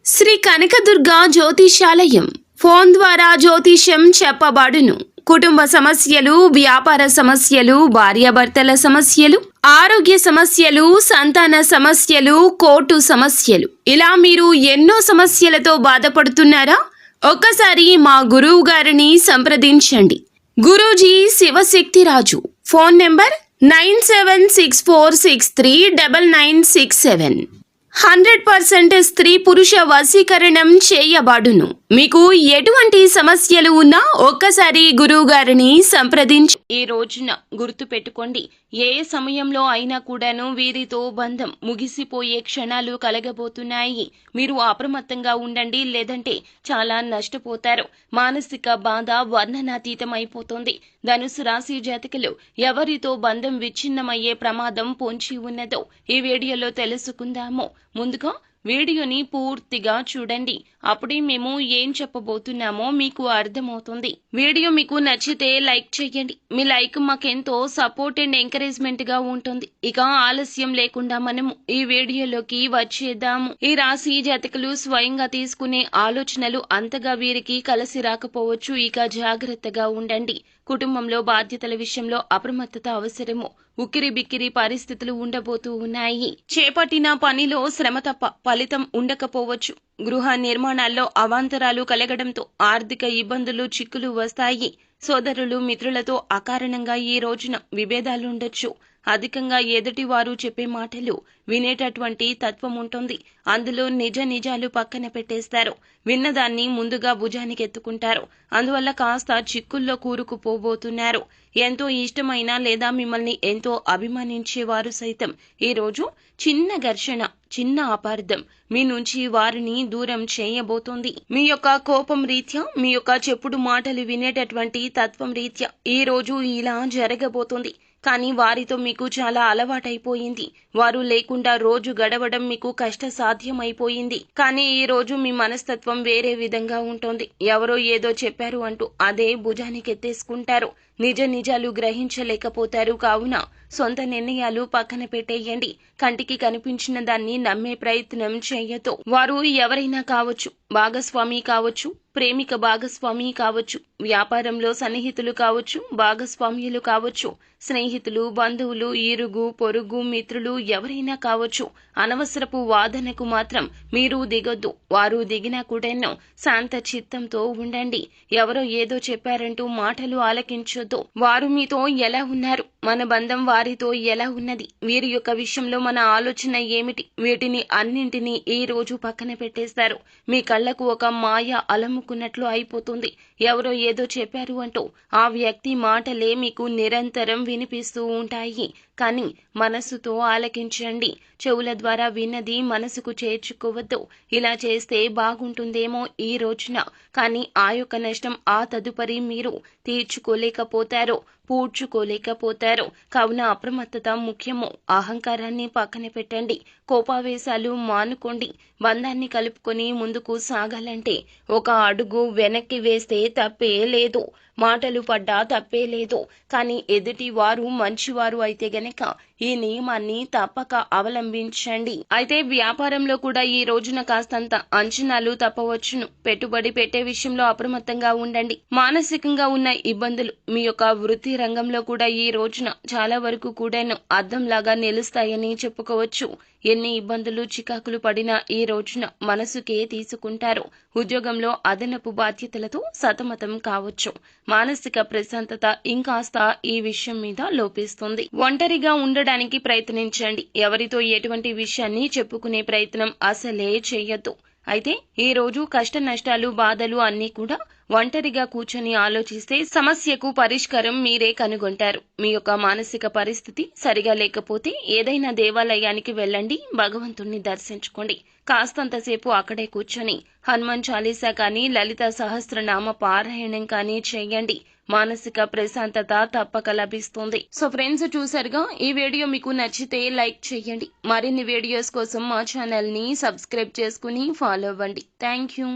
Shri Kanakadurga జ్యోతిషాలయం phone ద్వారా జ్యోతిష్యం చెప్పబడును. కుటుంబ సమస్యలు, వ్యాపార సమస్యలు, భార్యాభర్తల సమస్యలు, ఆరోగ్య సమస్యలు, సంతాన సమస్యలు, కోర్టు సమస్యలు, ఇలా మీరు ఎన్నో సమస్యలతో బాధపడుతున్నారా? ఒక్కసారి మా గురువు గారిని సంప్రదించండి. గురూజీ శివశక్తిరాజు. Phone number 9764639967. 100% స్త్రీ పురుష వశీకరణం చేయబడును. మీకు ఎటువంటి సమస్యలు ఉన్నా ఒక్కసారి గురువు గారిని సంప్రదించి ఈ రోజున గుర్తు పెట్టుకోండి. ఏ సమయంలో అయినా కూడాను వీరితో బంధం ముగిసిపోయే క్షణాలు కలగబోతున్నాయి. మీరు అప్రమత్తంగా ఉండండి, లేదంటే చాలా నష్టపోతారు. మానసిక బాధ వర్ణనాతీతం అయిపోతుంది. ధనుసు రాశి జాతకులు ఎవరితో బంధం విచ్ఛిన్నమయ్యే ప్రమాదం పొంచి ఉన్నదో ఈ వీడియోలో తెలుసుకుందాము. ముందుగా వీడియోని పూర్తిగా చూడండి. అప్పుడే మేము ఏం చెప్పబోతున్నామో మీకు అర్థమవుతుంది. వీడియో మీకు నచ్చితే లైక్ చేయండి. మీ లైక్ మాకెంతో సపోర్ట్ అండ్ ఎంకరేజ్మెంట్ గా ఉంటుంది. ఇక ఆలస్యం లేకుండా మనము ఈ వీడియోలోకి వచ్చేద్దాము. ఈ రాశి జాతకులు స్వయంగా తీసుకునే ఆలోచనలు అంతగా వీరికి కలిసి రాకపోవచ్చు. ఇక జాగ్రత్తగా ఉండండి. కుటుంబంలో బాధ్యతల విషయంలో అప్రమత్తత అవసరము. ఉక్కిరి బిక్కిరి పరిస్థితులు ఉండబోతూ ఉన్నాయి. చేపట్టిన పనిలో శ్రమ తప్ప ఫలితం ఉండకపోవచ్చు. గృహ నిర్మాణాల్లో అవాంతరాలు కలగడంతో ఆర్థిక ఇబ్బందులు, చిక్కులు వస్తాయి. సోదరులు, మిత్రులతో అకారణంగా ఈ రోజున విభేదాలుండొచ్చు. అధికంగా ఎదుటి వారు చెప్పే మాటలు వినేటటువంటి తత్వం ఉంటుంది. అందులో నిజాలు పక్కన పెట్టేస్తారు. విన్నదాన్ని ముందుగా భుజానికి ఎత్తుకుంటారు. అందువల్ల కాస్త చిక్కుల్లో కూరుకుపోబోతున్నారు. ఎంతో ఇష్టమైన లేదా మిమ్మల్ని ఎంతో అభిమానించేవారు సైతం ఈ రోజు చిన్న ఘర్షణ, చిన్న అపార్థం మీ నుంచి వారిని దూరం చేయబోతోంది. మీ యొక్క కోపం రీత్యా, మీ యొక్క చెప్పుడు మాటలు వినేటటువంటి తత్వం రీత్యా ఈ రోజు ఇలా జరగబోతోంది. కానీ వారితో మీకు చాలా అలవాటైపోయింది. వారు లేకుండా రోజు గడవడం మీకు కష్ట సాధ్యమైపోయింది. కానీ ఈ రోజు మీ మనస్తత్వం వేరే విధంగా ఉంటుంది. ఎవరో ఏదో చెప్పారు అంటూ అదే భుజానికెత్తేసుకుంటారు. నిజాలు గ్రహించలేకపోతారు. కావున సొంత నిర్ణయాలు పక్కన పెట్టేయండి. కంటికి కనిపించిన దాన్ని నమ్మే ప్రయత్నం చేయొద్దు. వారు ఎవరైనా కావచ్చు, భాగస్వామి కావచ్చు, ప్రేమిక భాగస్వామి కావచ్చు, వ్యాపారంలో సన్నిహితులు కావచ్చు, భాగస్వామ్యులు కావచ్చు, స్నేహితులు, బంధువులు, ఇరుగు పొరుగు మిత్రులు ఎవరైనా కావచ్చు. అనవసరపు వాదనకు మాత్రం మీరు దిగొద్దు. వారు దిగినా కూడాను శాంత చిత్తంతో ఉండండి. ఎవరో ఏదో చెప్పారంటూ మాటలు ఆలకించొద్దు. వారు మీతో ఎలా ఉన్నారు, మన బంధం వారితో ఎలా ఉన్నది, వీరి యొక్క విషయంలో మన ఆలోచన ఏమిటి, వీటిని అన్నింటినీ ఈ రోజు పక్కన పెట్టేస్తారు. మీ కళ్లకు ఒక మాయ అలముకున్నట్లు అయిపోతుంది. ఎవరో ఏదో చెప్పారు అంటూ ఆ వ్యక్తి మాటలే మీకు నిరంతరం వినిపిస్తూ ఉంటాయి. కానీ మనసుతో ఆలకించండి. చెవుల ద్వారా విన్నది మనసుకు చేర్చుకోవద్దు. ఇలా చేస్తే బాగుంటుందేమో ఈ రోజున. కానీ ఆ యొక్క నష్టం ఆ తదుపరి మీరు తీర్చుకోలేకపోతారు, పూడ్చుకోలేకపోతారు. కావున అప్రమత్తత ముఖ్యము. అహంకారాన్ని పక్కన పెట్టండి. కోపావేశాలు మానుకోండి. బంధాన్ని కలుపుకొని ముందుకు సాగాలంటే ఒక అడుగు వెనక్కి వేస్తే తప్పే లేదు. మాటలు పడ్డా తప్పే లేదు. కానీ ఎదుటి వారు మంచివారు అయితే గనక ఈ నియమాన్ని తప్పక అవలంబించండి. అయితే వ్యాపారంలో కూడా ఈ రోజున కాస్తంత అంచనాలు తప్పవచ్చును. పెట్టుబడి పెట్టే విషయంలో అప్రమత్తంగా ఉండండి. మానసికంగా ఉన్న ఇబ్బందులు మీ యొక్క వృత్తి రంగంలో కూడా ఈ రోజున చాలా వరకు కూడాను అద్దంలాగా నిలుస్తాయని చెప్పుకోవచ్చు. ఎన్ని ఇబ్బందులు, చికాకులు పడినా ఈ రోజున మనసుకే తీసుకుంటారు. ఉద్యోగంలో అదనపు బాధ్యతలతో సతమతం కావచ్చు. మానసిక ప్రశాంతత ఇంకాస్త ఈ విషయం మీద లోపిస్తుంది. ఒంటరిగా ఉండడానికి ప్రయత్నించండి. ఎవరితో ఎటువంటి విషయాన్ని చెప్పుకునే ప్రయత్నం అసలే చేయొద్దు. అయితే ఈ రోజు కష్ట నష్టాలు, బాధలు అన్నీ కూడా ఒంటరిగా కూర్చొని ఆలోచిస్తే సమస్యకు పరిష్కారం మీరే కనుగొంటారు. మీ యొక్క మానసిక పరిస్థితి సరిగా లేకపోతే ఏదైనా దేవాలయానికి వెళ్ళండి, భగవంతుణ్ణి దర్శించుకోండి. కాస్తంతసేపు అక్కడే కూర్చొని హనుమాన్ చాలీసా కానీ, లలిత సహస్రనామ పారాయణం కానీ చేయండి. మానసిక ప్రశాంతత తప్పక లభిస్తుంది. సో ఫ్రెండ్స్, చూసారుగా, ఈ వీడియో మీకు నచ్చితే లైక్ చేయండి. మరిన్ని వీడియోస్ కోసం మా ఛానల్ ని సబ్స్క్రైబ్ చేసుకుని ఫాలో అవ్వండి. Thank you.